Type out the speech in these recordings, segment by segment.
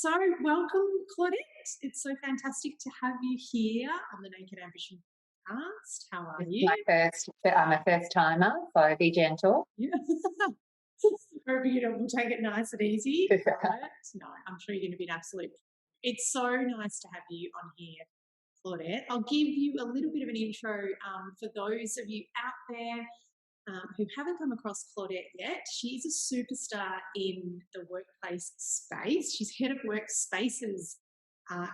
So, welcome, Claudette. It's so fantastic to have you here on the Naked Ambition podcast. How are you? I'm a first timer, so be gentle. Yeah. Hope we'll take it nice and easy. Right? No, I'm sure you're going to be an absolute. It's so nice to have you on here, Claudette. I'll give you a little bit of an intro for those of you out there who haven't come across Claudette yet. She's a superstar in the workplace space. She's head of workspaces at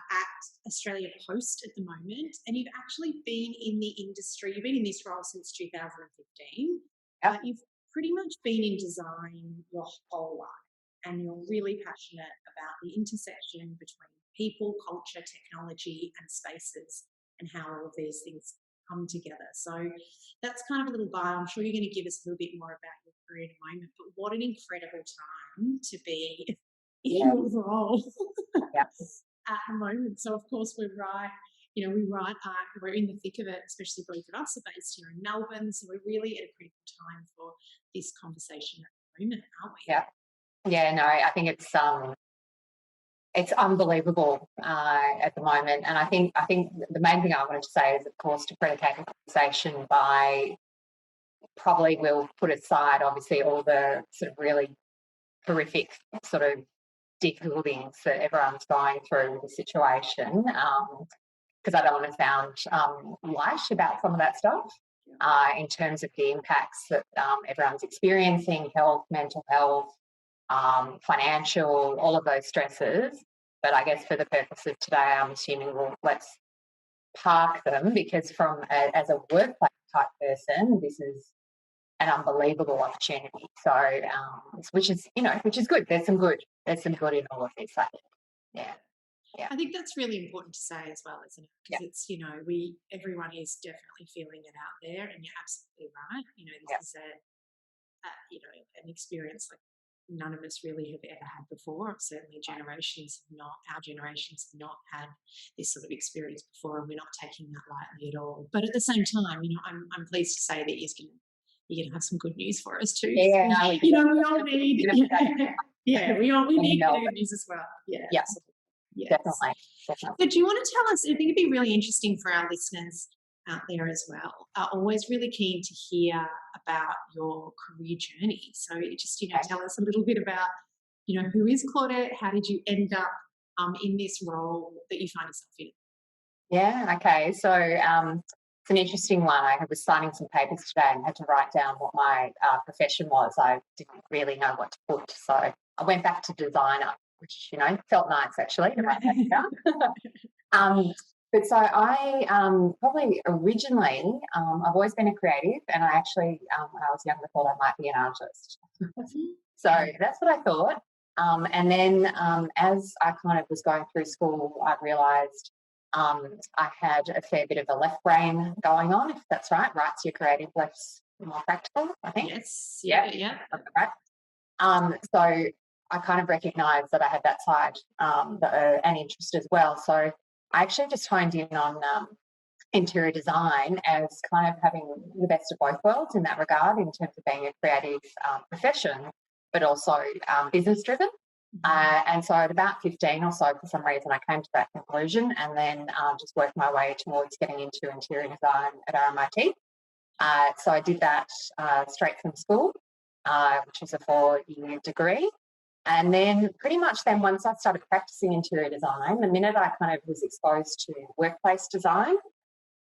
Australia Post at the moment, and you've actually been in the industry. You've been in this role since 2015. Yep. You've pretty much been in design your whole life, and you're really passionate about the intersection between people, culture, technology, and spaces, and how all of these things come together. So that's kind of a little bio. I'm sure you're going to give us a little bit more about your career in a moment, but what an incredible time to be in your role at the moment. So of course we're in the thick of it, especially both of us are based here in Melbourne. So we're really at a critical time for this conversation at the moment, aren't we? Yeah, no, I think it's unbelievable at the moment, and I think the main thing I wanted to say is, of course, to predicate the conversation by probably we'll put aside obviously all the sort of really horrific sort of difficulties that everyone's going through with the situation, because I don't want to sound light about some of that stuff in terms of the impacts that everyone's experiencing: health, mental health, financial, all of those stresses. But I guess for the purpose of today, I'm assuming let's park them, because as a workplace type person, this is an unbelievable opportunity. So, which is good. There's some good in all of this, I think. Yeah. I think that's really important to say as well, isn't it? Because it's, everyone is definitely feeling it out there, and you're absolutely right. This is an experience like none of us really have ever had before. Certainly our generations have not had this sort of experience before, and we're not taking that lightly at all. But at the same time, I'm pleased to say that you're going to have some good news for us too. Yeah, we all need. We need good news as well. Yeah. Absolutely. Yes. Definitely. So do you want to tell us, I think it'd be really interesting for our listeners out there as well, are always really keen to hear about your career journey. So just, tell us a little bit about, who is Claudette? How did you end up in this role that you find yourself in? Yeah, okay. So it's an interesting one. I was signing some papers today and had to write down what my profession was. I didn't really know what to put. So I went back to designer, which, felt nice actually to write that down. But so I probably originally, I've always been a creative, and I actually, when I was younger, thought I might be an artist. So that's what I thought. And then as I kind of was going through school, I realised I had a fair bit of a left brain going on, if that's right. Right's your creative, left's more practical, I think. Yes. Yeah. Right. So I kind of recognised that I had that side an interest as well. So I actually just honed in on interior design as kind of having the best of both worlds in that regard, in terms of being a creative profession, but also business driven. And so at about 15 or so, for some reason, I came to that conclusion, and then just worked my way towards getting into interior design at RMIT. So I did that straight from school, which was a 4-year degree. And then pretty much then once I started practicing interior design, the minute I kind of was exposed to workplace design,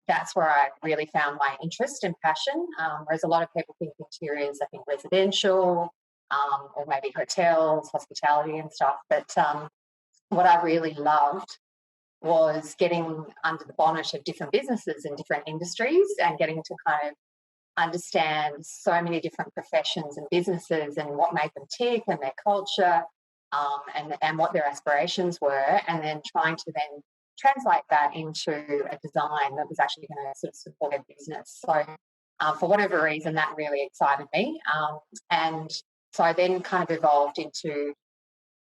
that's where I really found my interest and passion. Whereas a lot of people think interiors, I think residential, or maybe hotels, hospitality and stuff. But what I really loved was getting under the bonnet of different businesses and different industries, and getting to kind of understand so many different professions and businesses, and what made them tick, and their culture, and what their aspirations were, and then trying to then translate that into a design that was actually going to sort of support their business. So for whatever reason, that really excited me. And so I then kind of evolved into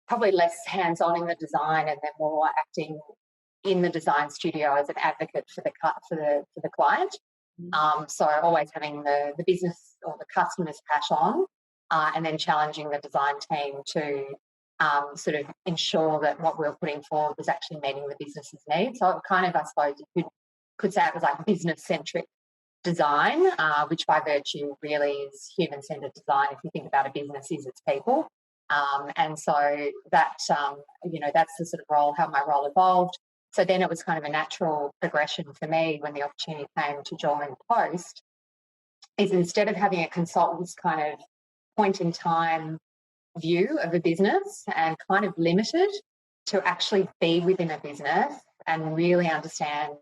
probably less hands-on in the design, and then more acting in the design studio as an advocate for the client. So always having the business or the customer's hat on, and then challenging the design team to sort of ensure that what we were putting forward was actually meeting the business's needs. So it kind of, I suppose, you could say it was like business-centric design, which by virtue really is human-centered design. If you think about a business, is its people. And so that, that's the sort of role, how my role evolved. So then it was kind of a natural progression for me when the opportunity came to join Post, is instead of having a consultant's kind of point in time view of a business and kind of limited, to actually be within a business and really understand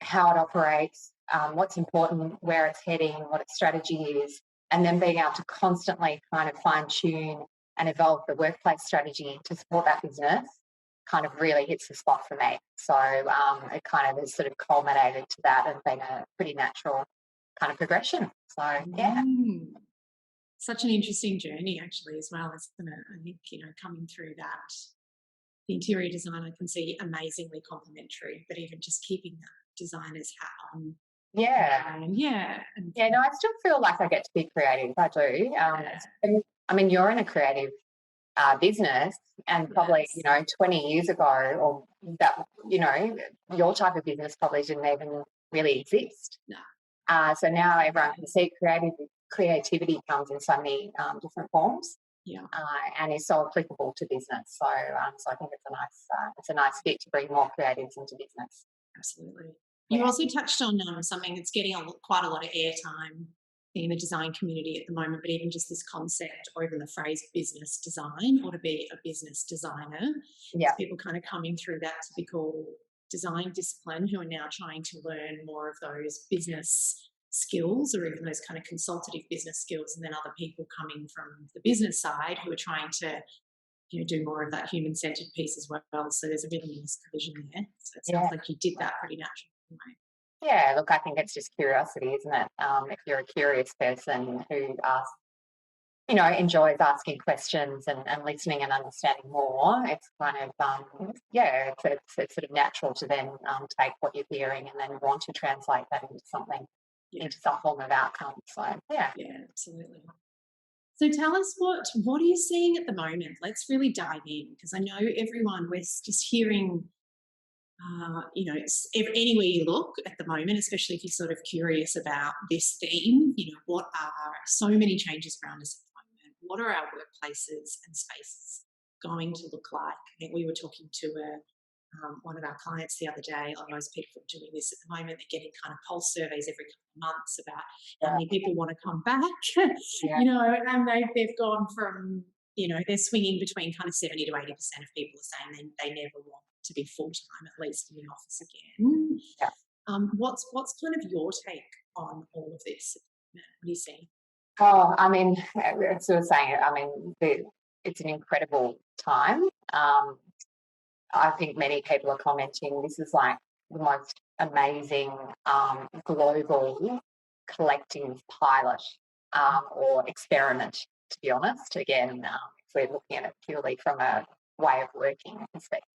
how it operates, what's important, where it's heading, what its strategy is, and then being able to constantly kind of fine-tune and evolve the workplace strategy to support that business kind of really hits the spot for me. So it kind of has sort of culminated to that and been a pretty natural kind of progression. So, yeah. Such an interesting journey, actually, as well, isn't it? I think, coming through that, the interior design, I can see amazingly complementary, but even just keeping that designer's hat on. Yeah. No, I still feel like I get to be creative. I do. I mean, you're in a creative business, and probably, 20 years ago, or that, your type of business probably didn't even really exist. No. So now everyone can see creativity comes in so many different forms. Yeah. And is so applicable to business. So I think it's a nice fit to bring more creatives into business. Absolutely. You also touched on something that's getting quite a lot of airtime in the design community at the moment, but even just this concept or even the phrase business design, or to be a business designer. Yeah. People kind of coming through that typical design discipline who are now trying to learn more of those business skills, or even those kind of consultative business skills, and then other people coming from the business side who are trying to do more of that human-centered piece as well. So there's a really nice collision there. So it sounds like you did that pretty naturally. Yeah, look, I think it's just curiosity, isn't it? If you're a curious person who asks, enjoys asking questions and listening and understanding more, it's kind of, it's sort of natural to then take what you're hearing and then want to translate that into something, into some form of outcome. So, yeah. Yeah, absolutely. So tell us, what are you seeing at the moment? Let's really dive in, because I know everyone, we're just hearing, anywhere you look at the moment, especially if you're sort of curious about this theme, what are so many changes around us at the moment? What are our workplaces and spaces going to look like? I think we were talking to one of our clients the other day. Most people are doing this at the moment. They're getting kind of pulse surveys every couple of months about how many people want to come back, and they've gone from, they're swinging between kind of 70 to 80% of people are saying they never want to be full-time, at least in the office again. What's kind of your take on all of this? What do you see? Oh, I mean, sort of saying it, I mean, it's an incredible time. I think many people are commenting this is like the most amazing global collective pilot or experiment, to be honest. Again, if we're looking at it purely from a way of working perspective.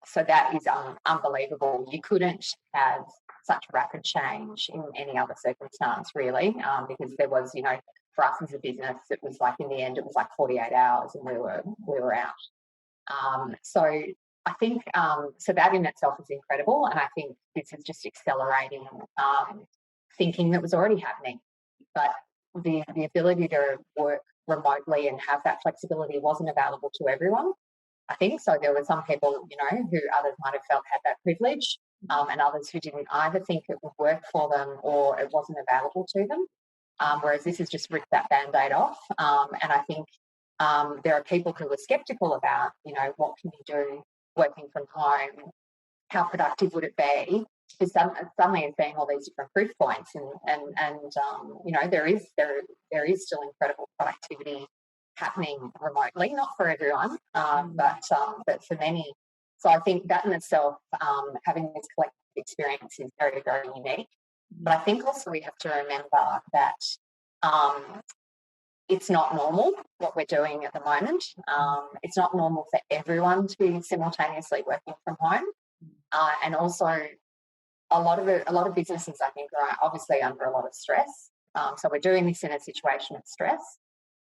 So that is unbelievable. You couldn't have such rapid change in any other circumstance, really, because there was, for us as a business, it was like in the end, it was like 48 hours and we were out. So I think so that in itself is incredible, and I think this is just accelerating thinking that was already happening. But the ability to work remotely and have that flexibility wasn't available to everyone, I think. So there were some people, who others might have felt had that privilege, and others who didn't either think it would work for them or it wasn't available to them. Whereas this has just ripped that Band-Aid off, and I think there are people who are sceptical about, what can you do working from home? How productive would it be? Because suddenly it's being all these different proof points, and there is still incredible productivity happening remotely, not for everyone, but for many. So I think that in itself, having this collective experience is very, very unique. But I think also we have to remember that it's not normal what we're doing at the moment. It's not normal for everyone to be simultaneously working from home, and also a lot of businesses, I think, are obviously under a lot of stress. So we're doing this in a situation of stress,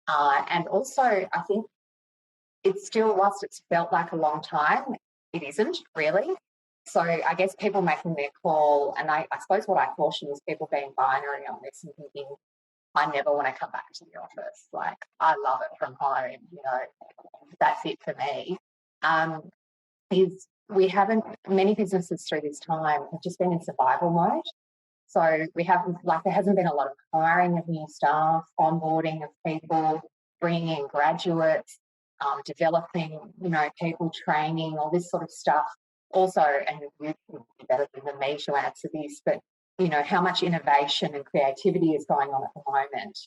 and also I think it's still, whilst it's felt like a long time, it isn't really. So I guess people making their call, and I suppose what I caution is people being binary on this and thinking, I never want to come back to the office. Like, I love it from home, that's it for me. Is we haven't, many businesses through this time have just been in survival mode. So we haven't, like, there hasn't been a lot of hiring of new staff, onboarding of people, bringing in graduates, developing, people, training, all this sort of stuff. Also, and you'd be better than me to answer this, but how much innovation and creativity is going on at the moment?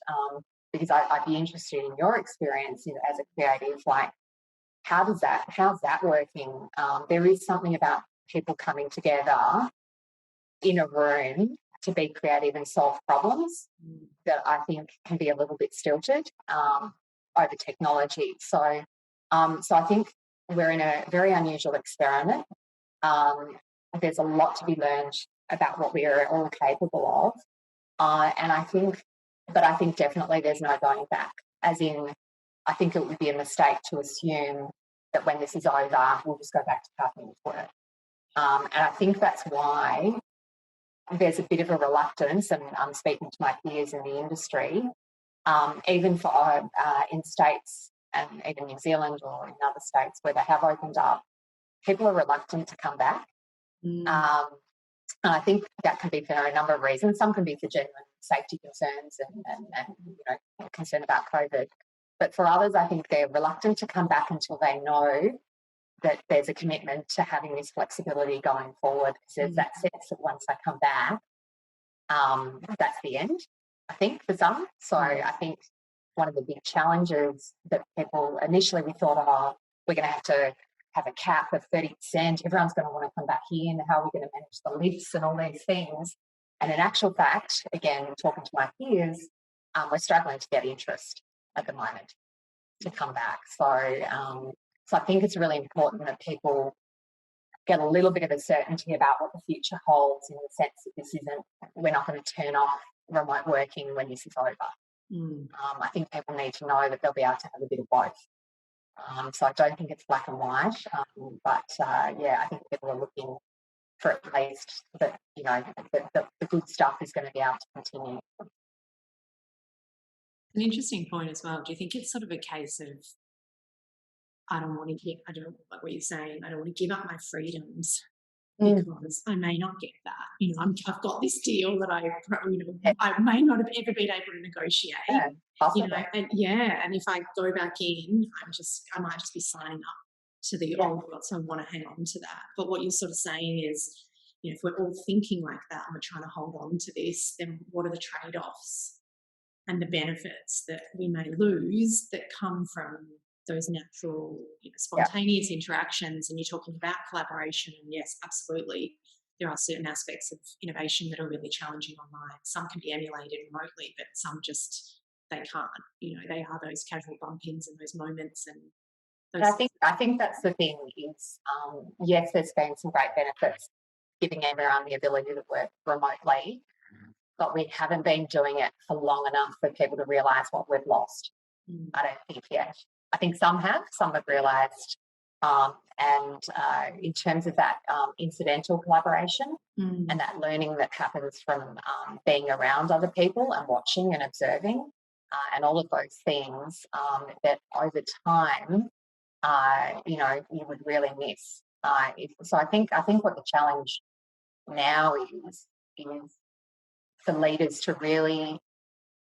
Because I'd be interested in your experience as a creative, like, how's that working? There is something about people coming together in a room to be creative and solve problems that I think can be a little bit stilted over technology. So I think we're in a very unusual experiment. There's a lot to be learned about what we are all capable of. And I think definitely there's no going back, as in, I think it would be a mistake to assume that when this is over, we'll just go back to cutting work. And I think that's why there's a bit of a reluctance, and I'm speaking to my peers in the industry, even for in states and even New Zealand or in other states where they have opened up, people are reluctant to come back. And I think that can be for a number of reasons. Some can be for genuine safety concerns and concern about COVID. But for others, I think they're reluctant to come back until they know that there's a commitment to having this flexibility going forward. Because there's that sense that once I come back, that's the end, I think, for some. So I think one of the big challenges that people initially, we thought, we're going to have a cap of 30%. Everyone's going to want to come back here, and how are we going to manage the lifts and all these things? And in actual fact, again, talking to my peers, we're struggling to get interest at the moment to come back. So I think it's really important that people get a little bit of a certainty about what the future holds, in the sense that we're not going to turn off remote working when this is over. I think people need to know that they'll be able to have a bit of both. So I don't think it's black and white, but I think people are looking for at least that, the good stuff is going to be able to continue. An interesting point as well. Do you think it's sort of a case of, like what you're saying, I don't want to give up my freedoms because I may not get that. I've got this deal that I may not have ever been able to negotiate. And if I go back in, I might just be signing up to the old world, so I want to hang on to that. But what you're sort of saying is, if we're all thinking like that and we're trying to hold on to this, then what are the trade-offs and the benefits that we may lose that come from those natural, spontaneous interactions? And you're talking about collaboration, and yes, absolutely, there are certain aspects of innovation that are really challenging online. Some can be emulated remotely, but some just, they can't. They are those casual bump-ins and those moments. And I think that's the thing is, yes, there's been some great benefits giving everyone the ability to work remotely, but we haven't been doing it for long enough for people to realise what we've lost. I don't think yet. I think some have realised. And in terms of that incidental collaboration and that learning that happens from being around other people and watching and observing and all of those things that over time, you would really miss. So I think what the challenge now is for leaders to really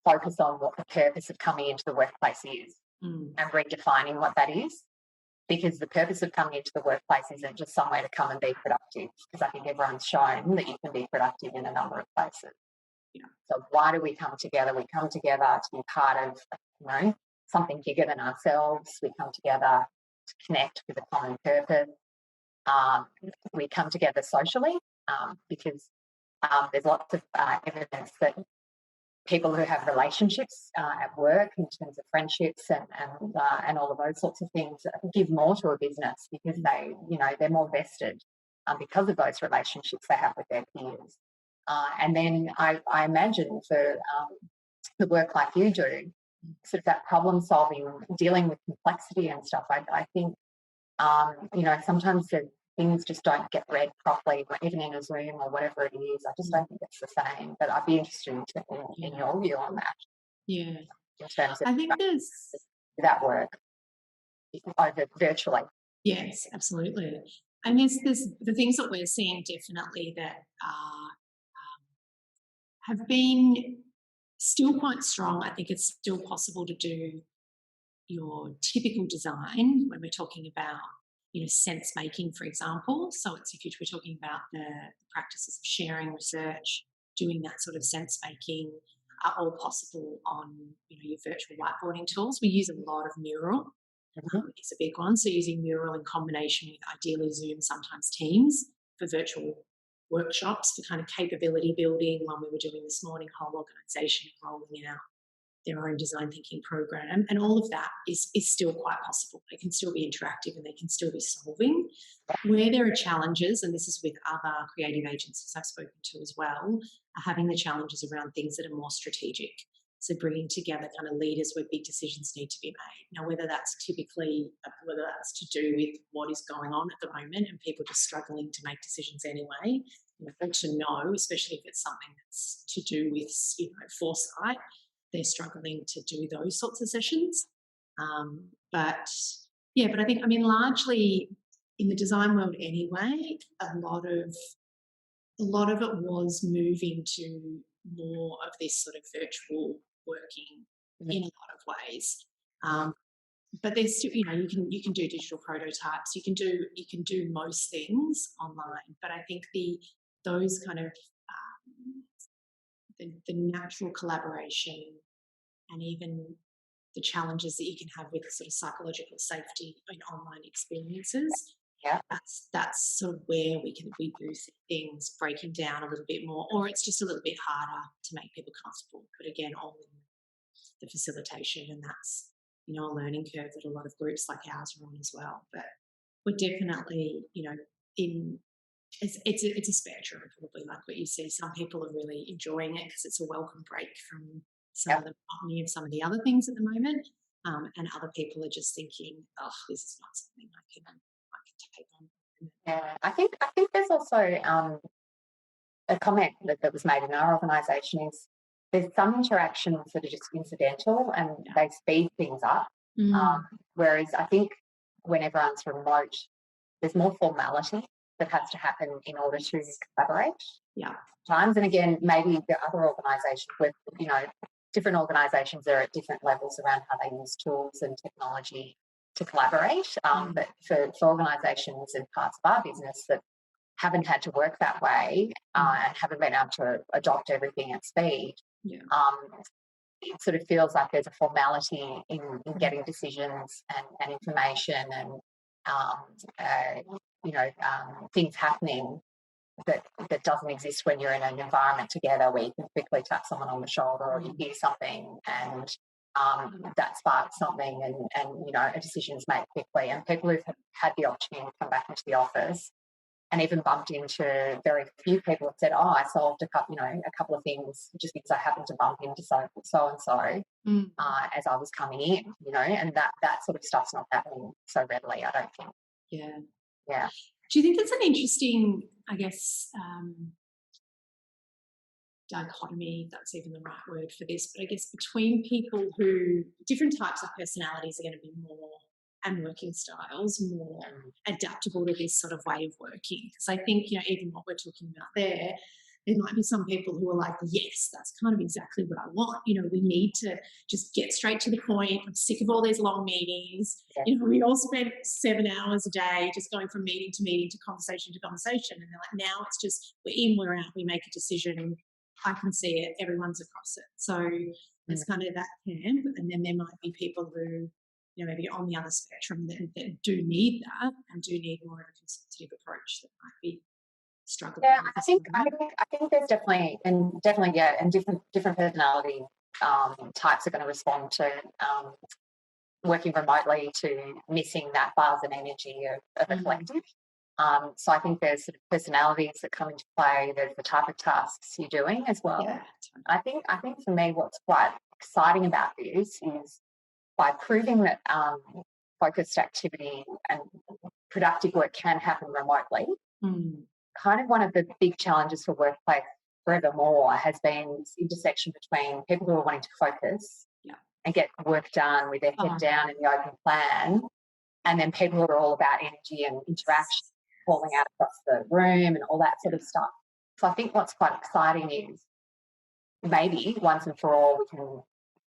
focus on what the purpose of coming into the workplace is and redefining what that is, because the purpose of coming into the workplace isn't just somewhere to come and be productive, because I think everyone's shown that you can be productive in a number of places. So why do we come together? We come together to be part of something bigger than ourselves. We come together to connect with a common purpose. We come together socially because there's lots of evidence that people who have relationships at work, in terms of friendships and all of those sorts of things, give more to a business because they're more vested because of those relationships they have with their peers. And then I imagine for the work like you do, sort of that problem solving, dealing with complexity and stuff. I think, you know, sometimes things just don't get read properly, even in a Zoom or whatever it is. I just don't think it's the same. But I'd be interested in your view on that. Yeah. In terms of I think there's that work over virtually. Yes, absolutely. And there's the things that we're seeing definitely that have been still quite strong. I think it's still possible to do your typical design when we're talking about, you know, sense making, for example. So it's if we're talking about the practices of sharing research, doing that sort of sense making, are all possible on, you know, your virtual whiteboarding tools. We use a lot of Mural. It's a big one. So using Mural in combination with ideally Zoom, sometimes Teams, for virtual workshops for kind of capability building. One we were doing this morning, whole organisation rolling out their own design thinking program, and all of that is still quite possible. They can still be interactive and they can still be solving. Where there are challenges, and this is with other creative agencies I've spoken to as well, are having the challenges around things that are more strategic. So bringing together kind of leaders where big decisions need to be made. Now, whether that's to do with what is going on at the moment and people just struggling to make decisions anyway, you know, to know, especially if it's something that's to do with, you know, foresight, they're struggling to do those sorts of sessions. But I think, I mean, largely in the design world anyway, a lot of it was moving to more of this sort of virtual working in a lot of ways. But there's still, you know, you can do digital prototypes, you can do most things online. But I think those kind of the natural collaboration and even the challenges that you can have with sort of psychological safety in online experiences. Yeah, that's sort of where we do see things breaking down a little bit more, or it's just a little bit harder to make people comfortable. But again, all in the facilitation, and that's, you know, a learning curve that a lot of groups like ours are on as well. But we're definitely, you know, it's a spectrum, probably, like what you see. Some people are really enjoying it because it's a welcome break from some of the monotony of some of the other things at the moment, and other people are just thinking, oh, this is not something I can take on. Yeah, I think there's also a comment that was made in our organisation is there's some interactions that are just incidental and they speed things up. Whereas I think when everyone's remote, there's more formality that has to happen in order to collaborate. Yeah. Times, and again, maybe the other organisations where, you know, different organisations are at different levels around how they use tools and technology to collaborate. But for organisations and parts of our business that haven't had to work that way and haven't been able to adopt everything at speed, it sort of feels like there's a formality in getting decisions and information and things happening that doesn't exist when you're in an environment together where you can quickly tap someone on the shoulder or you hear something and that sparks something and you know, a decision is made quickly. And people who've had the opportunity to come back into the office and even bumped into, very few people have said, oh, I solved a couple of things just because I happened to bump into so and so as I was coming in, you know, and that sort of stuff's not happening so readily, I don't think. Yeah. Do you think it's an interesting, I guess, dichotomy, if that's even the right word for this, but I guess between people who, different types of personalities are going to be more, and working styles, more adaptable to this sort of way of working? Because I think, you know, even what we're talking about there might be some people who are like, yes, that's kind of exactly what I want. You know, we need to just get straight to the point. I'm sick of all these long meetings. You know, we all spend 7 hours a day just going from meeting to meeting to conversation. And they're like, now it's just, we're in, we're out, we make a decision. I can see it, everyone's across it. So there's kind of that camp. And then there might be people who, you know, maybe on the other spectrum that do need that and do need more of a consultative approach that might be struggling. Yeah, I think there's definitely different personality types are going to respond to working remotely, to missing that buzz and energy of a collective. So I think there's sort of personalities that come into play. There's the type of tasks you're doing as well. Yeah, I think for me, what's quite exciting about this is by proving that focused activity and productive work can happen remotely. Kind of one of the big challenges for workplace forevermore has been this intersection between people who are wanting to focus and get work done with their head down in the open plan, and then people who are all about energy and interaction falling out across the room and all that sort of stuff. So I think what's quite exciting is maybe once and for all we can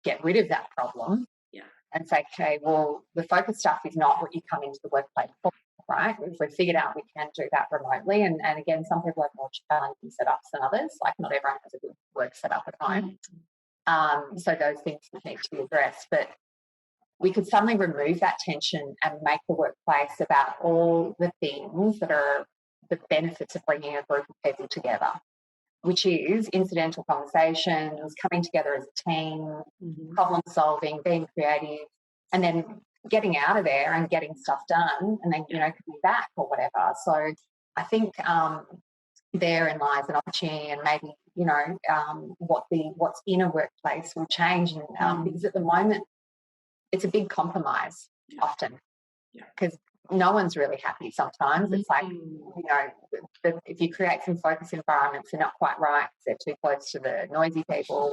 get rid of that problem and say, okay, well, the focus stuff is not what you come into the workplace for, right? If we've figured out we can do that remotely, and again, some people have more challenging setups than others, like not everyone has a good work setup at home. So those things need to be addressed. But we could suddenly remove that tension and make the workplace about all the things that are the benefits of bringing a group of people together, which is incidental conversations, coming together as a team, problem solving, being creative, and then getting out of there and getting stuff done, and then, coming back or whatever. So I think therein lies an opportunity, and maybe, what's in a workplace will change. And because at the moment, it's a big compromise often, because no one's really happy sometimes. It's like, if you create some focus environments, they're not quite right because they're too close to the noisy people.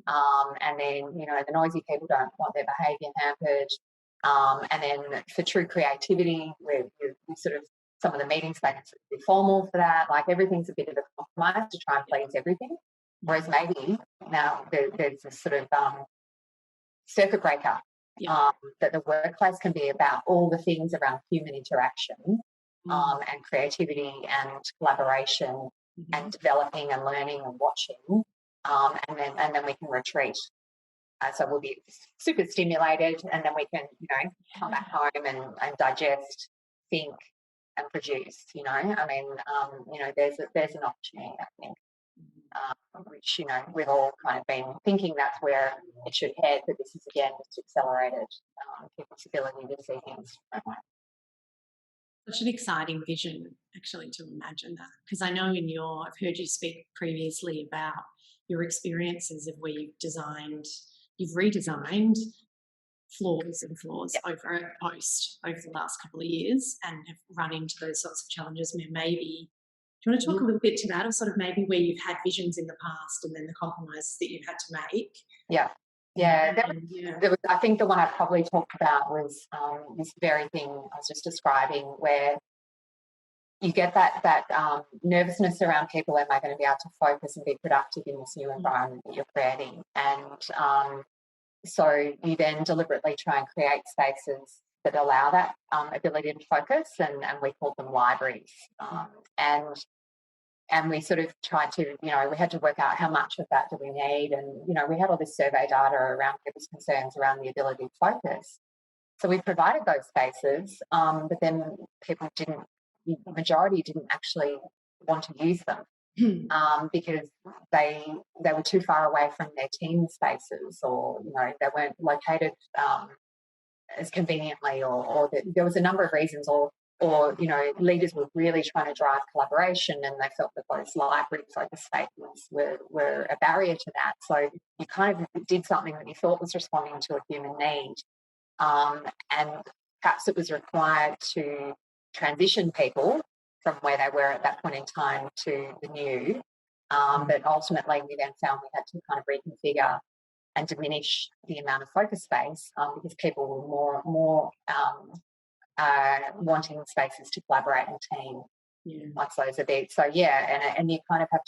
And then, the noisy people don't want their behaviour hampered. And then for true creativity, we sort of, some of the meeting spaces are formal for that. Like everything's a bit of a compromise to try and please everything. Whereas maybe now there's a sort of circuit breaker. That the workplace can be about all the things around human interaction and creativity and collaboration and developing and learning and watching, and then we can retreat. So we'll be super stimulated, and then we can come back home and digest, think, and produce. I mean, there's an opportunity, I think. Which we've all kind of been thinking that's where it should head, but this is again just accelerated people's ability to see things. Such an exciting vision, actually, to imagine that, because I know I've heard you speak previously about your experiences of where you've redesigned floors and floors over at Post over the last couple of years, and have run into those sorts of challenges where maybe. Do you want to talk a little bit to that, or sort of maybe where you've had visions in the past and then the compromises that you've had to make? There was, I think the one I probably talked about was this very thing I was just describing, where you get that nervousness around people. Am I going to be able to focus and be productive in this new environment that you're creating? And so you then deliberately try and create spaces that allow that ability to focus, and we call them libraries. And we sort of tried to, we had to work out how much of that do we need, and we had all this survey data around people's concerns around the ability to focus. So we provided those spaces, but then the majority didn't actually want to use them because they were too far away from their team spaces, or they weren't located as conveniently, or there was a number of reasons, or leaders were really trying to drive collaboration, and they felt that those library focus spaces were a barrier to that. So you kind of did something that you thought was responding to a human need, and perhaps it was required to transition people from where they were at that point in time to the new. But ultimately, we then found we had to kind of reconfigure and diminish the amount of focus space because people were more wanting spaces to collaborate and team once those are big. So and you kind of have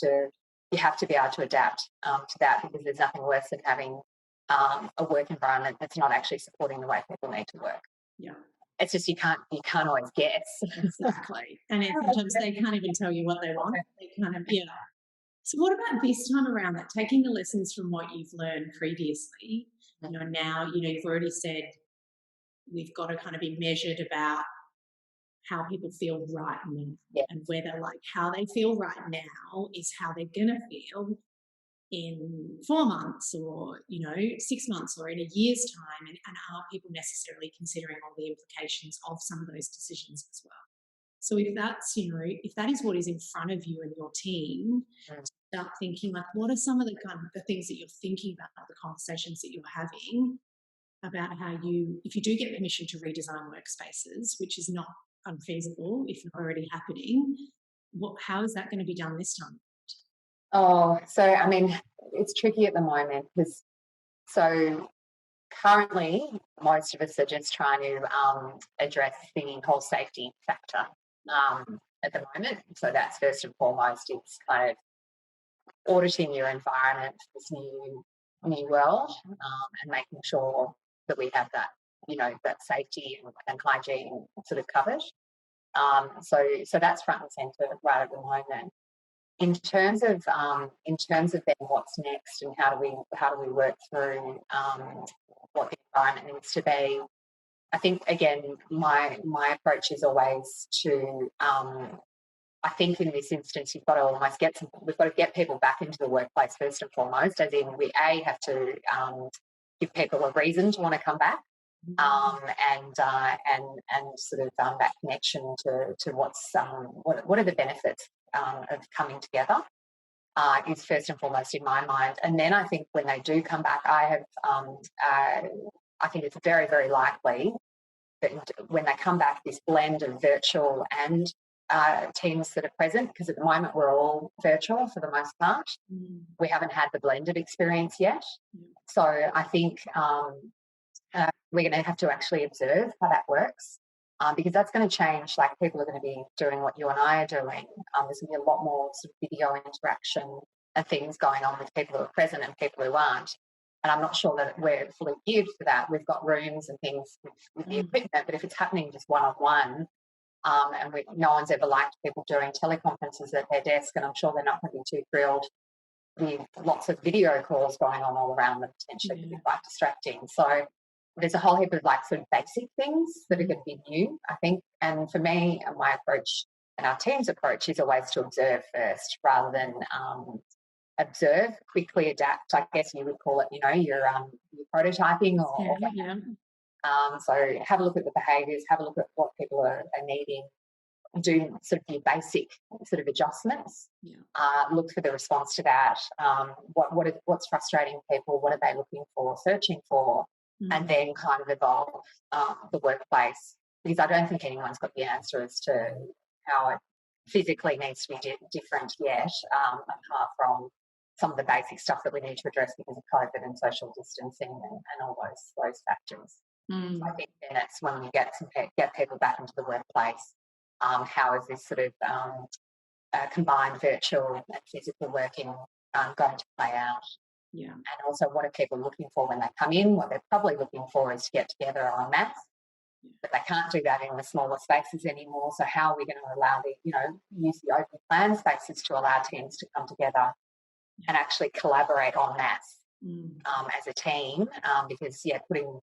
to be able to adapt to that, because there's nothing worse than having a work environment that's not actually supporting the way people need to work. It's just you can't always guess. Exactly. And sometimes they can't even tell you what they want. They kind of So what about this time around, that taking the lessons from what you've learned previously? Now you've already said we've got to kind of be measured about how people feel right now, and whether how they feel right now is how they're going to feel in 4 months, or 6 months, or in a year's time, and are people necessarily considering all the implications of some of those decisions as well? So if that's, if that is what is in front of you and your team, Mm. start thinking like, what are some of the kind of the things that you're thinking about, the conversations that you're having about how if you do get permission to redesign workspaces, which is not unfeasible if not already happening, how is that going to be done this time? Oh, so I mean, it's tricky at the moment because so currently most of us are just trying to address the whole safety factor at the moment. So that's first and foremost. It's kind of auditing your environment for this new world and making sure that we have that that safety and hygiene sort of covered. So that's front and centre right at the moment. In terms of then what's next and how do we work through what the environment needs to be. I think again my approach is always to I think in this instance we've got to get people back into the workplace first and foremost, as in we have to give people a reason to want to come back. And sort of that connection to what are the benefits of coming together is first and foremost in my mind. And then I think when they do come back, I think it's very, very likely that when they come back, this blend of virtual and teams that are present, because at the moment we're all virtual for the most part. We haven't had the blended experience yet. So I think we're going to have to actually observe how that works because that's going to change. Like people are going to be doing what you and I are doing. There's going to be a lot more sort of video interaction and things going on with people who are present and people who aren't. And I'm not sure that we're fully geared for that. We've got rooms and things with the equipment, but if it's happening just one-on-one, and no one's ever liked people doing teleconferences at their desk, and I'm sure they're not going to be too thrilled with lots of video calls going on all around them, potentially could be quite distracting. So there's a whole heap of like sort of basic things that are going to be new, I think. And for me, my approach and our team's approach is always to observe first rather than observe, quickly adapt. I guess you would call it, your prototyping or so have a look at the behaviours, have a look at what people are needing, do sort of your basic sort of adjustments. Look for the response to that. What's frustrating people? What are they looking for, searching for? And then kind of evolve the workplace, because I don't think anyone's got the answer as to how it physically needs to be different yet, apart from some of the basic stuff that we need to address because of COVID and social distancing and all those factors. So I think then that's when we get people back into the workplace. How is this sort of combined virtual and physical working going to play out? And also what are people looking for when they come in? What they're probably looking for is to get together en masse, but they can't do that in the smaller spaces anymore. So how are we going to allow use the open plan spaces to allow teams to come together and actually collaborate en masse as a team? Because putting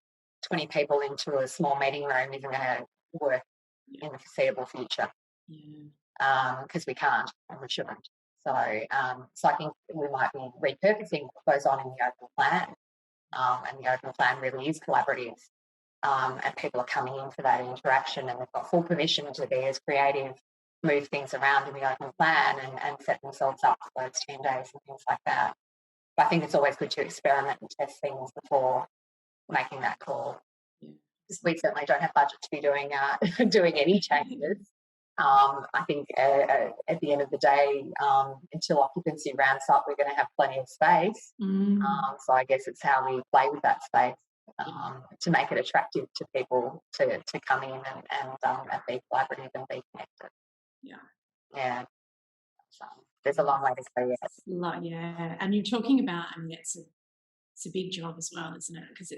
20 people into a small meeting room isn't going to work in the foreseeable future because we can't and we shouldn't. So I think we might be repurposing what goes on in the open plan, and the open plan really is collaborative, and people are coming in for that interaction, and they've got full permission to be as creative, move things around in the open plan and set themselves up for those 10 days and things like that. But I think it's always good to experiment and test things before making that call. Because we certainly don't have budget to be doing any changes. I think at the end of the day, until occupancy ramps up, we're going to have plenty of space. So I guess it's how we play with that space to make it attractive to people to come in and be collaborative and be connected. Yeah. So there's a long way to go yet. And you're talking about, it's a big job as well, isn't it? Because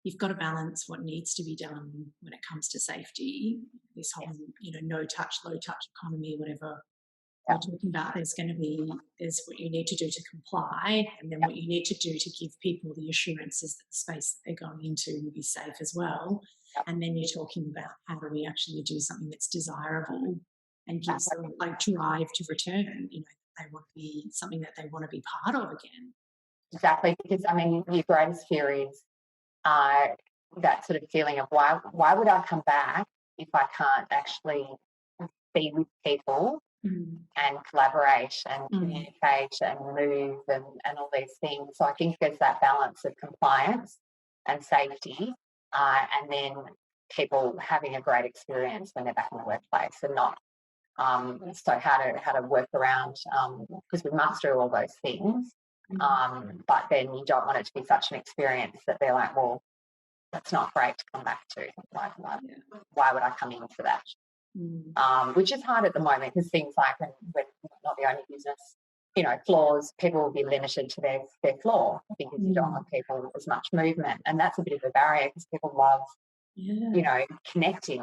you've got to balance what needs to be done when it comes to safety, this whole, no touch, low touch economy, whatever we're talking about. There's what you need to do to comply, and then what you need to do to give people the assurances that the space that they're going into will be safe as well. And then you're talking about how do we actually do something that's desirable and gives them like drive to return, they want to be something that they want to be part of again. Exactly, because your greatest fear is that sort of feeling of why would I come back if I can't actually be with people and collaborate and communicate and move and all these things. So I think there's that balance of compliance and safety, and then people having a great experience when they're back in the workplace, and not so how to work around, because we must do all those things, but then you don't want it to be such an experience that they're like, well, that's not great to come back to. Why would I come in for that? Which is hard at the moment, because things like when we're not the only business, you know, floors, people will be limited to their floor because you don't want people as much movement, and that's a bit of a barrier because people love, you know, connecting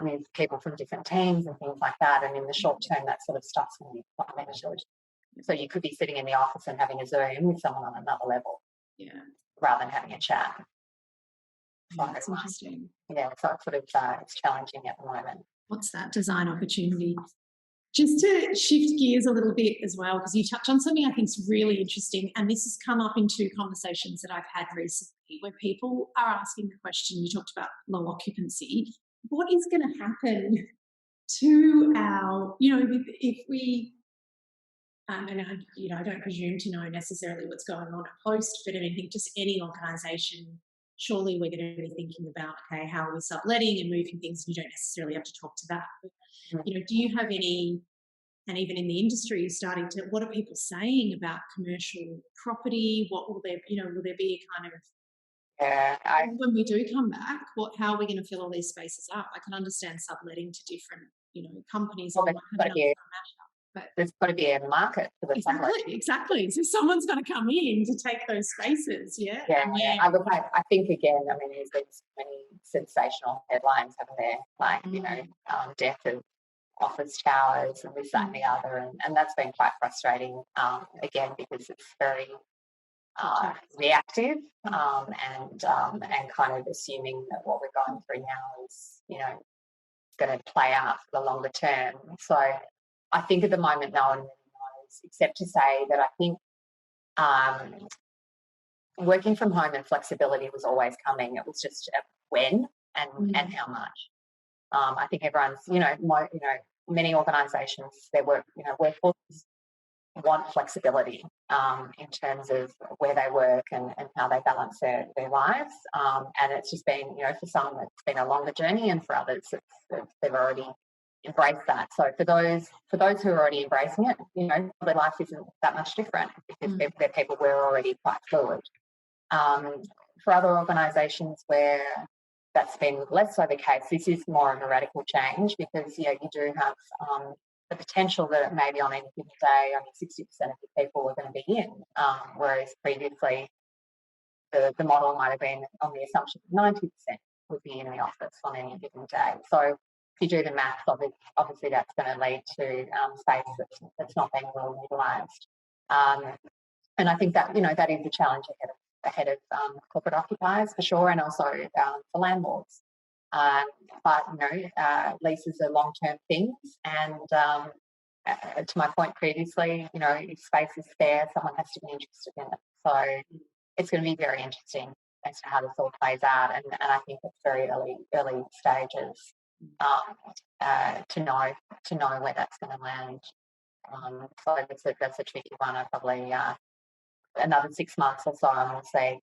with people from different teams and things like that. And in the short term, that sort of stuff's going to be quite limited. So you could be sitting in the office and having a Zoom with someone on another level, rather than having a chat. Yeah, that's interesting. Yeah, so it's sort of it's challenging at the moment. What's that design opportunity? Just to shift gears a little bit as well, because you touch on something I think is really interesting, and this has come up in 2 conversations that I've had recently, where people are asking the question, you talked about low occupancy, what is going to happen to our, you know, if we, and I, you know, I don't presume to know necessarily what's going on at Post, but I think just any organisation, surely we're going to be thinking about, okay, how are we subletting and moving things? You don't necessarily have to talk to that. But, you know, do you have any, and even in the industry, starting to, what are people saying about commercial property? What will there, you know, will there be a kind of, when we do come back, how are we going to fill all these spaces up? I can understand subletting to different, you know, companies. Well, there's got to be a market for the exactly. So someone's got to come in to take those spaces. I think again, I mean, there's been so many sensational headlines, haven't there? Like, you know, death of office towers and this, that, and the other, and that's been quite frustrating. Again, because it's very reactive, and kind of assuming that what we're going through now is, you know, going to play out for the longer term. So I think at the moment no one really knows, except to say that I think working from home and flexibility was always coming. It was just when and how much. I think everyone's, many organisations, their workforces want flexibility in terms of where they work and how they balance their lives. And it's just been, for some it's been a longer journey, and for others they've already embraced that. So for those who are already embracing it, their life isn't that much different because they're people who are already quite fluid. For other organisations where that's been less so the case, this is more of a radical change because you do have the potential that maybe on any given day only 60% of the people are going to be in, whereas previously the model might have been on the assumption that 90% would be in the office on any given day. So if you do the maths, obviously that's going to lead to space that's not being well utilised. And I think that, that is a challenge ahead of corporate occupiers for sure, and also for landlords. But leases are long-term things, and to my point previously, if space is there, someone has to be interested in it. So it's going to be very interesting as to how this all plays out, and I think it's very early stages to know where that's going to land. So that's a tricky one. I probably another 6 months or so, and we'll see.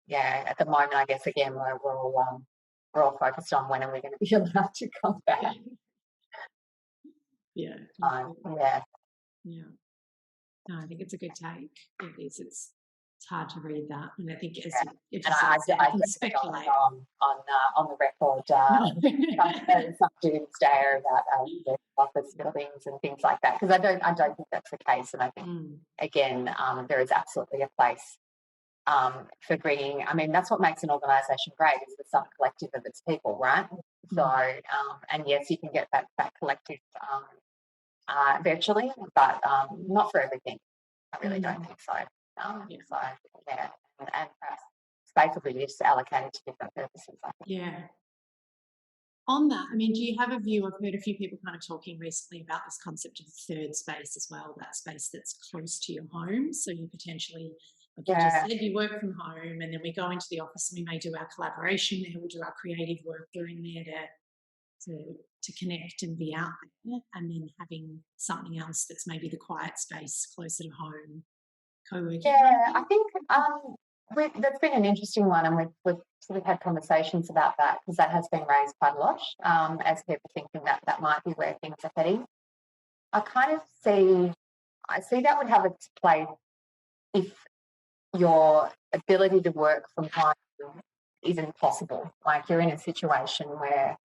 Yeah. At the moment, I guess again we're all focused on when are we going to be allowed to come back. Yeah. Yeah. No, I think it's a good take. It is. It's hard to read that, and I think I can speculate on the record. Some students stare about the office buildings and things like that, because I don't think that's the case, and I think again there is absolutely a place for bringing. I mean, that's what makes an organisation great, is the some collective of its people, right? So and yes, you can get that collective virtually, but not for everything. I really don't think so. So yeah, and perhaps space will be just allocated to different purposes. Yeah. On that, I mean, do you have a view? I've heard a few people kind of talking recently about this concept of the third space as well, that space that's close to your home. So you potentially, like you just said, you work from home, and then we go into the office and we may do our collaboration there, we'll do our creative work during there to connect and be out there, and then having something else that's maybe the quiet space closer to home, co-working. Yeah, I think that's been an interesting one, and we've sort of had conversations about that, because that has been raised quite a lot, as people thinking that might be where things are heading. I see that would have its place if your ability to work from home isn't possible. Like, you're in a situation where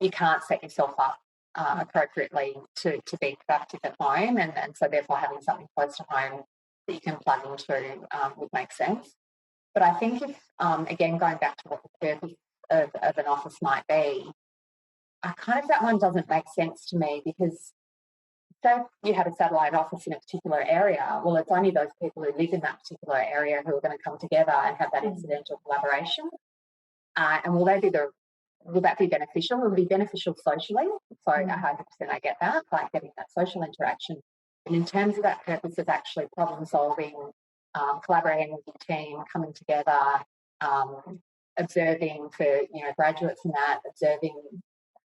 you can't set yourself up appropriately to be productive at home, and so therefore having something close to home that you can plug into would make sense. But I think if, again, going back to what the purpose of an office might be, that one doesn't make sense to me, because so you have a satellite office in a particular area, well, it's only those people who live in that particular area who are going to come together and have that incidental collaboration. And will that be beneficial? Will it be beneficial socially? So 100% I get that, like getting that social interaction. And in terms of that purpose of actually problem solving, collaborating with your team, coming together, observing for graduates and that, observing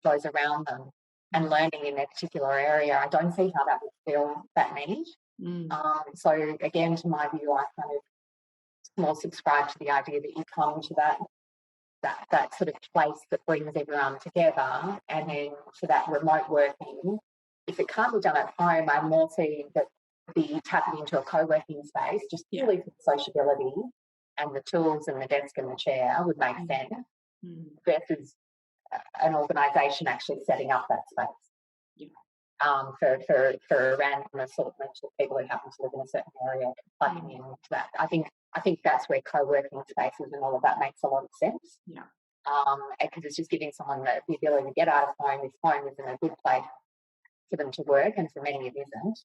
those around them and learning in their particular area, I don't see how that would feel that neat. So again, to my view, I kind of more subscribe to the idea that you come to that sort of place that brings everyone together, and then for that remote working, if it can't be done at home, I more see that the tapping into a co-working space just purely for the sociability and the tools and the desk and the chair would make sense versus an organisation actually setting up that space for a random assortment of people who happen to live in a certain area, plugging into that. I think that's where co-working spaces and all of that makes a lot of sense. Yeah. Because it's just giving someone the ability to get out of home if home is in a good place for them to work, and for many it isn't.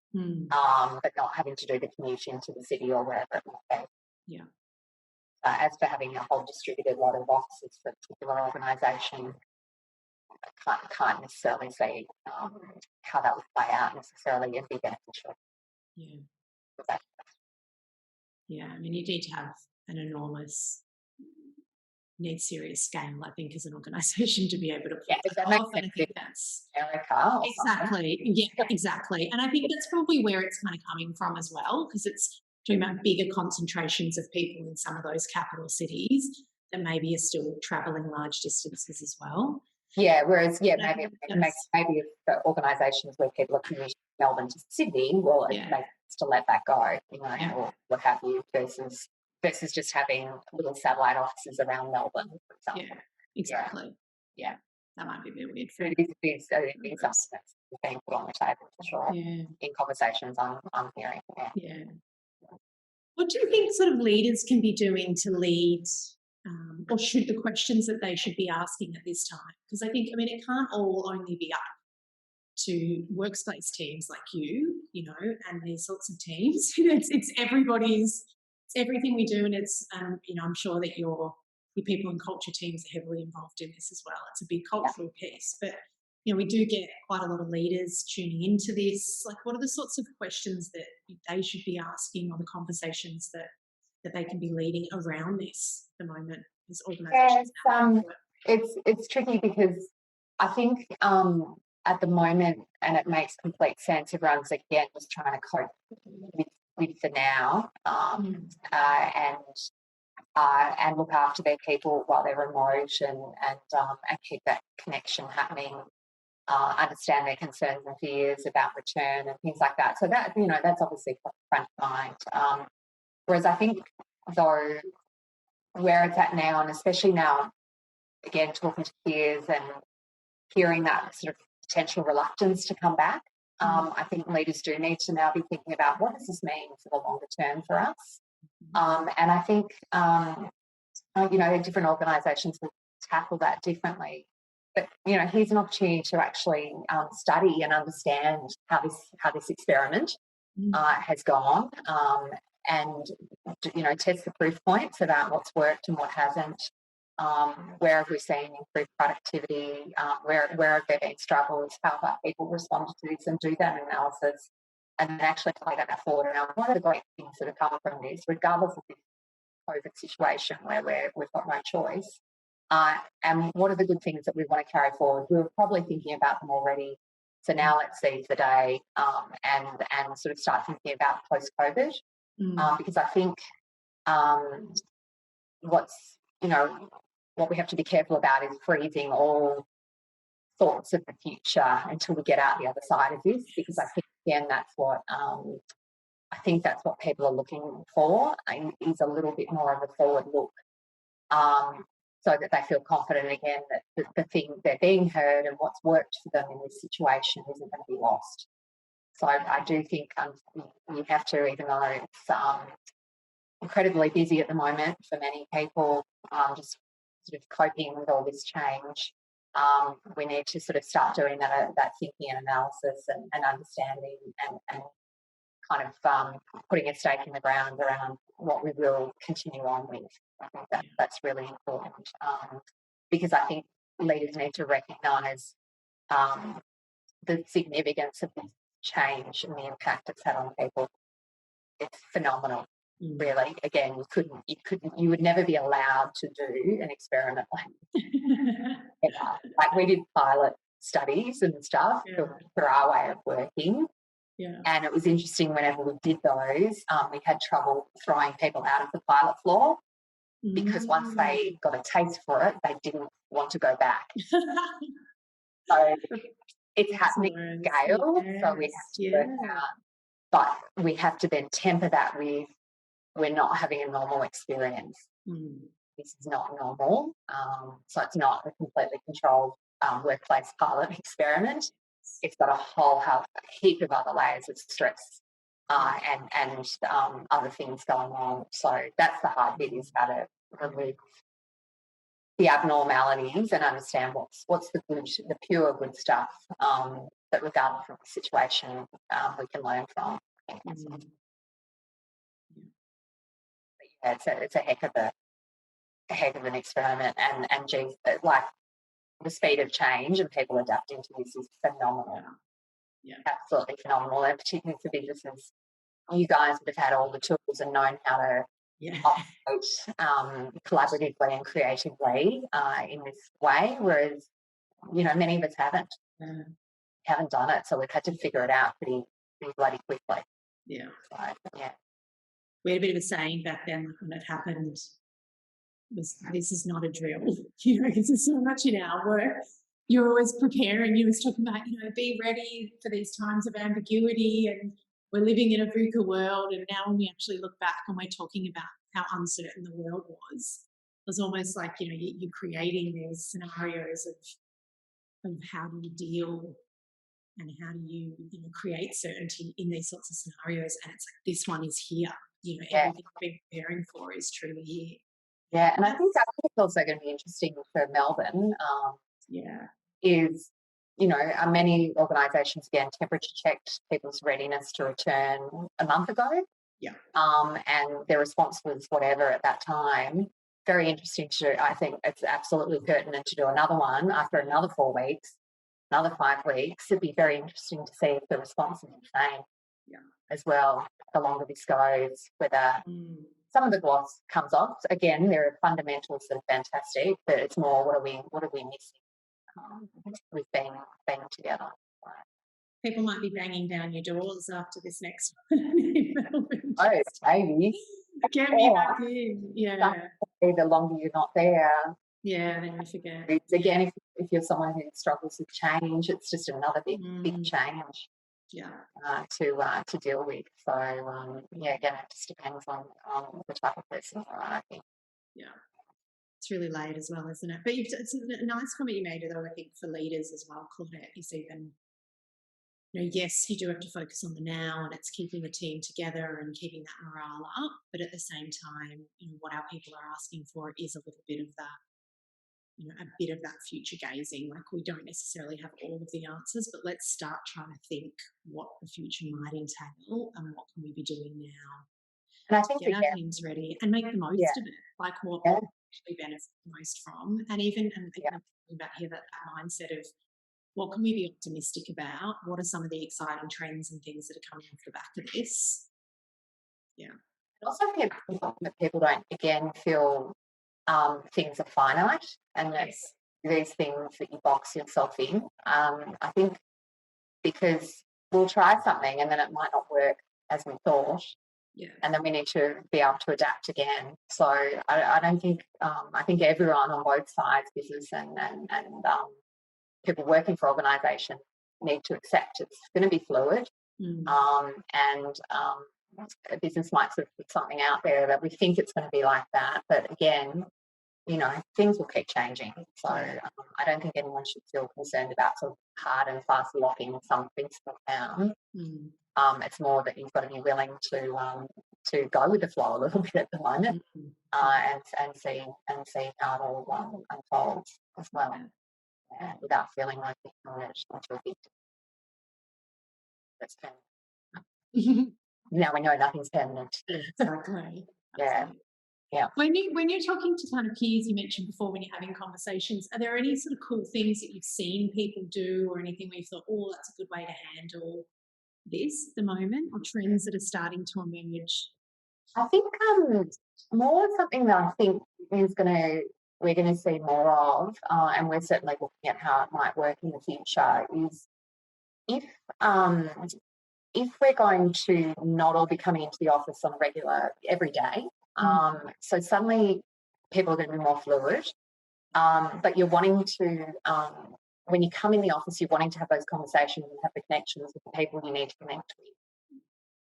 But not having to do the commute into the city or wherever it might be. Yeah. As for having a whole distributed lot of offices for a particular organisation, I can't necessarily see how that would play out necessarily and be beneficial. Yeah. Yeah, I mean, you need to have an enormous, need serious scale, I think, as an organisation to be able to pull that off. And I think that's America. Exactly. Yeah, exactly. And I think that's probably where it's kind of coming from as well, because it's talking about bigger concentrations of people in some of those capital cities that maybe are still travelling large distances as well. Yeah, whereas, maybe if the organisations where people are commuting from Melbourne to Sydney, well, it makes sense to let that go, or what have you, versus just having little satellite offices around Melbourne, for example. Yeah, exactly. Yeah, that might be a bit weird. It is something that's being put on the table for sure. Yeah. In conversations I'm hearing. Yeah. What do you think sort of leaders can be doing to lead, or should the questions that they should be asking at this time? Because I think, it can't all only be up to workspace teams like you and these sorts of teams. It's everybody's, it's everything we do, and it's, I'm sure that your people and culture teams are heavily involved in this as well. It's a big cultural piece, but we do get quite a lot of leaders tuning into this. Like, what are the sorts of questions that they should be asking, or the conversations that they can be leading around this at the moment as organisations? It's tricky, because I think at the moment, and it makes complete sense, everyone's again just trying to cope with the now and look after their people while they're remote and keep that connection happening. Understand their concerns and fears about return and things like that. So that that's obviously front of mind. Whereas I think, though, where it's at now, and especially now, again, talking to peers and hearing that sort of potential reluctance to come back, I think leaders do need to now be thinking about, what does this mean for the longer term for us? And I think, different organisations will tackle that differently. But, here's an opportunity to actually study and understand how this experiment has gone, and, test the proof points about what's worked and what hasn't. Where have we seen improved productivity? Where have there been struggles? How have people responded to this? And do that analysis and then actually play that forward. And one of the great things that have come from this, regardless of this COVID situation where we've got no choice, And what are the good things that we want to carry forward? We were probably thinking about them already. So now let's seize the day and sort of start thinking about post-COVID, because I think what we have to be careful about is freezing all thoughts of the future until we get out the other side of this, because I think, again, that's what people are looking for, is a little bit more of a forward look, so that they feel confident again that the thing they're being heard and what's worked for them in this situation isn't going to be lost. So I do think you have to, even though it's incredibly busy at the moment for many people, just sort of coping with all this change, we need to sort of start doing that thinking and analysis and understanding and kind of putting a stake in the ground around what we will continue on with. I think that's really important, because I think leaders need to recognise the significance of this change and the impact it's had on people. It's phenomenal, really. Again, you would never be allowed to do an experiment like we did pilot studies and stuff for our way of working. Yeah. And it was interesting, whenever we did those, we had trouble throwing people out of the pilot floor, because once they got a taste for it, they didn't want to go back. So it's happening at scale, so we have to work out. But we have to then temper that with, we're not having a normal experience. This is not normal. So it's not a completely controlled workplace pilot experiment. It's got a heap of other layers of stress and other things going on. So that's the hard bit, is how to remove the abnormalities and understand what's the good, the pure good stuff, that regardless of the situation, we can learn from. It's a heck of an experiment, and geez, like, the speed of change and people adapting to this is phenomenal. Yeah, absolutely phenomenal, and particularly for businesses. You guys would have had all the tools and known how to operate collaboratively and creatively in this way, whereas many of us haven't done it, so we've had to figure it out pretty bloody quickly. Yeah. So, yeah. We had a bit of a saying back then when it happened, this is not a drill, because there's so much in our work. You're always preparing. You was talking about, be ready for these times of ambiguity, and we're living in a VUCA world. And now when we actually look back and we're talking about how uncertain the world was, it was almost like, you're creating these scenarios of how do you deal and how do you, create certainty in these sorts of scenarios. And it's like, this one is here. Everything I've been preparing for is truly here. Yeah, and I think that's also going to be interesting for Melbourne. Is many organisations, again, temperature checked people's readiness to return a month ago. Yeah. And their response was whatever at that time. Very interesting I think it's absolutely pertinent to do another one after another 4 weeks, another 5 weeks. It'd be very interesting to see if the response is the same as well, the longer this goes, whether some of the gloss comes off. Again, there are fundamentals that are fantastic, but it's more, what are we missing with being together. People might be banging down your doors after this next one. Oh, maybe. Get me back in. Yeah. The longer you're not there. Yeah, then you forget. Again, if you're someone who struggles with change, it's just another big change. Yeah. To deal with. So again, it just depends on the type of person, I think. Yeah. It's really late as well, isn't it? But it's a nice comment you made, though, I think, for leaders as well, Claudette, is even, yes, you do have to focus on the now, and it's keeping the team together and keeping that morale up. But at the same time, what our people are asking for is a little bit of that, a bit of that future gazing. Like, we don't necessarily have all of the answers, but let's start trying to think what the future might entail and what can we be doing now. And I think get our teams ready and make the most of it. Like, what we actually benefit the most from, and even about here that mindset of what can we be optimistic about? What are some of the exciting trends and things that are coming off the back of this? Yeah. And also, that people don't again feel things are finite, and Yes. these things that you box yourself in. I think because we'll try something and then it might not work as we thought, Yeah. and then we need to be able to adapt again. So I don't think I think everyone on both sides, business and people working for organisations, need to accept it's going to be fluid. And a business might sort of put something out there that we think it's going to be like that, but again, you know, things will keep changing. So I don't think anyone should feel concerned about sort of hard and fast locking some principle down. It's more that you've got to be willing to go with the flow a little bit at the moment, and see how it all unfolds as well, without feeling like you're managed into a big. That's permanent. Now we know nothing's permanent. Exactly. Yeah. Yeah. When you're talking to kind of peers, you mentioned before, when you're having conversations, are there any sort of cool things that you've seen people do, or anything where you thought, oh, that's a good way to handle this at the moment, or trends that are starting to emerge? I think more something that I think we're going to see more of, and we're certainly looking at how it might work in the future, is if we're going to not all be coming into the office on a regular every day, so suddenly people are going to be more fluid, but you're wanting to, when you come in the office, you're wanting to have those conversations and have the connections with the people you need to connect with.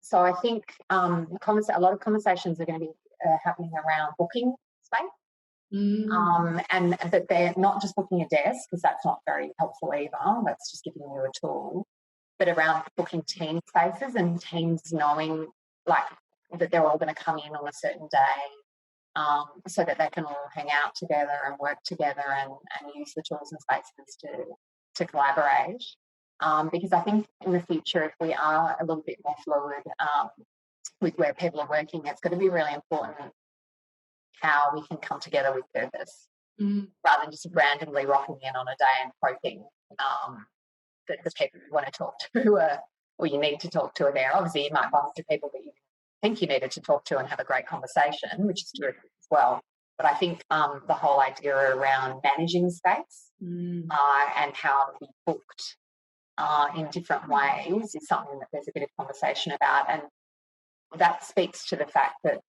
So I think a lot of conversations are going to be happening around booking space, and that they're not just booking a desk, because that's not very helpful either. That's just giving you a tool. But around booking team spaces and teams knowing like that they're all going to come in on a certain day, so that they can all hang out together and work together and use the tools and spaces to collaborate. Because I think in the future, if we are a little bit more fluid with where people are working, it's going to be really important how we can come together with purpose, rather than just randomly rocking in on a day and hoping that the people you want to talk to or you need to talk to are there. Obviously, you might bump into people that you think you needed to talk to and have a great conversation, which is terrific as well. But I think the whole idea around managing space and how to be booked in different ways is something that there's a bit of conversation about. And that speaks to the fact that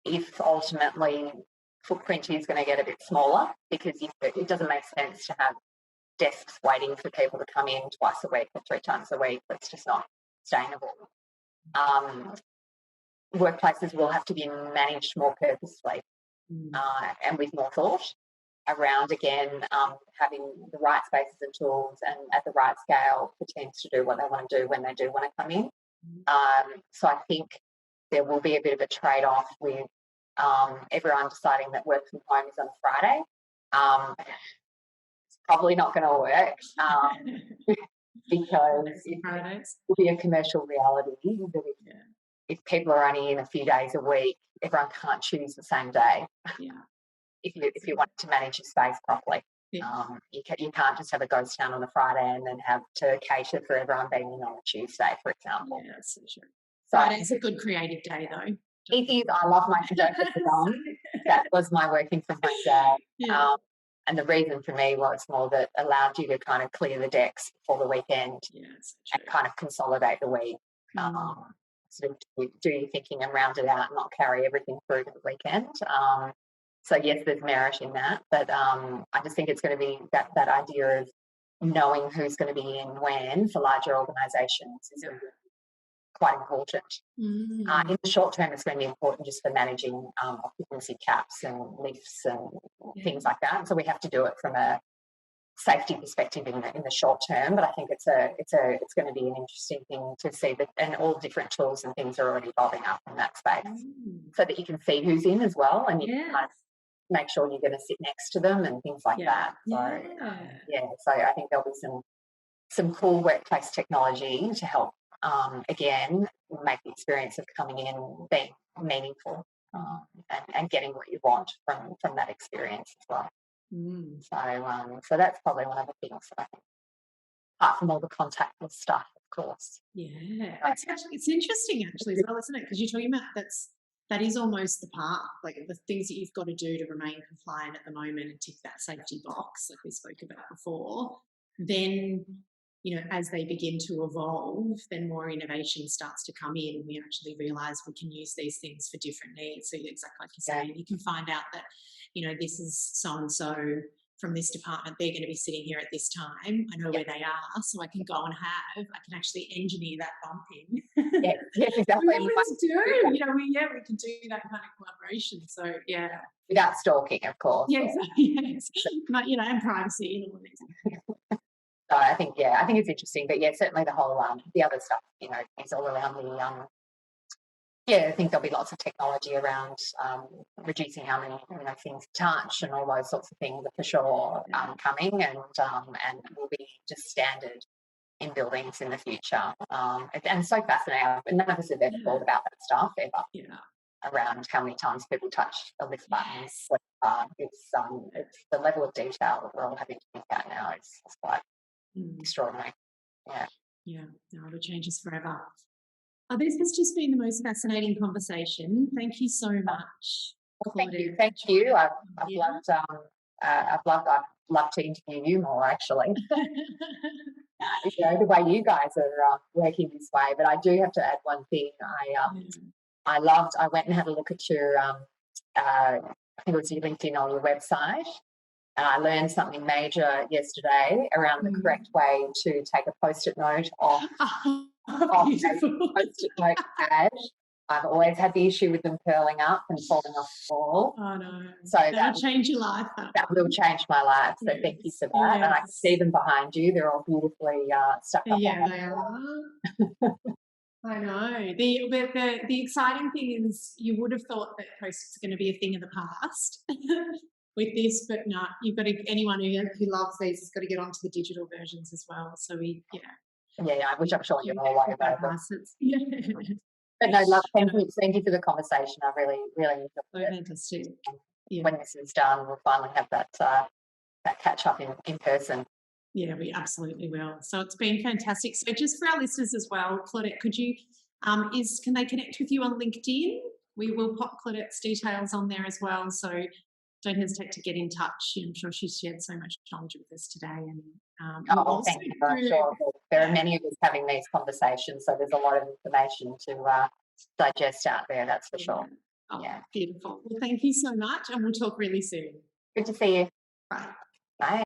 if ultimately footprint is going to get a bit smaller, because it doesn't make sense to have desks waiting for people to come in twice a week or 3 times a week. That's just not sustainable. Workplaces will have to be managed more purposefully and with more thought around, again, having the right spaces and tools and at the right scale for teams to do what they want to do when they do want to come in. So I think there will be a bit of a trade-off with everyone deciding that work from home is on a Friday. Probably not going to work because it will be a commercial reality that if people are only in a few days a week, everyone can't choose the same day. If you want to manage your space properly, you can't just have a ghost town on a Friday and then have to cater for everyone being in on a Tuesday, for example. Yeah, that's so true. So Friday's a good creative day, though. It is. I love my Don't That was my working from home day. And the reason for me was more that allowed you to kind of clear the decks before the weekend and kind of consolidate the week. Sort of do your thinking and round it out and not carry everything through to the weekend. So, yes, there's merit in that. But I just think it's going to be that idea of knowing who's going to be in when for larger organisations is quite important. In the short term, it's going to be important just for managing occupancy caps and lifts and things like that. So we have to do it from a safety perspective in the short term. But I think it's going to be an interesting thing to see that, and all different tools and things are already bobbing up in that space, so that you can see who's in as well, and you can kind of make sure you're going to sit next to them and things like that. So so I think there'll be some cool workplace technology to help. Again, make the experience of coming in being meaningful and getting what you want from that experience as well. So that's probably one of the things that I think, apart from all the contactless stuff, of course. It's interesting actually as well, isn't it? Because you're talking about that is almost the part, like the things that you've got to do to remain compliant at the moment and tick that safety box, like we spoke about before. Then, you know, as they begin to evolve, then more innovation starts to come in, and we actually realise we can use these things for different needs. So exactly like you're saying, you can find out that, you know, this is so and so from this department, they're going to be sitting here at this time. I know where they are, so I can go and I can actually engineer that bumping. Yes, exactly. We always do. You know, we can do that kind of collaboration. So yeah, without stalking, of course. Yes, yes. But, you know, and privacy and all these. So I think it's interesting, but yeah, certainly the whole the other stuff, you know, is all around the I think there'll be lots of technology around reducing how many things touch and all those sorts of things are for sure coming, and will be just standard in buildings in the future. And so fascinating. None of us have ever thought about that stuff ever. Yeah. Around how many times people touch a lift button. It's the level of detail that we're all having to think about now is quite extraordinary. Yeah. Yeah. No, it'll change us forever. Oh, this has just been the most fascinating conversation. Thank you so much. Well, thank you. I'd love to interview you more, actually. You know, the way you guys are working this way. But I do have to add one thing. I went and had a look at your I think it was your LinkedIn or your website, and I learned something major yesterday around the correct way to take a post-it note off a post-it note pad. I've always had the issue with them curling up and falling off the wall. Oh no! So that'll change your life. That will change my life. So thank you for that. Yes. And I can see them behind you. They're all beautifully stuck up. Yeah, they are. I know. The exciting thing is you would have thought that post-its are going to be a thing of the past with this, but no, you've got to, anyone who loves these has got to get onto the digital versions as well. So which I'm sure you're all over. Yeah. But no, love, thank you for the conversation. I really, really enjoyed it. Fantastic. Yeah. When this is done, we'll finally have that catch up in person. Yeah, we absolutely will. So it's been fantastic. So just for our listeners as well, Claudette, could you, can they connect with you on LinkedIn? We will pop Claudette's details on there as well. So don't hesitate to get in touch. I'm sure she's shared so much knowledge with us today. And thank you. I'm sure there are many of us having these conversations, so there's a lot of information to digest out there, that's for sure. Oh, yeah. Beautiful. Well, thank you so much, and we'll talk really soon. Good to see you. Bye. Bye.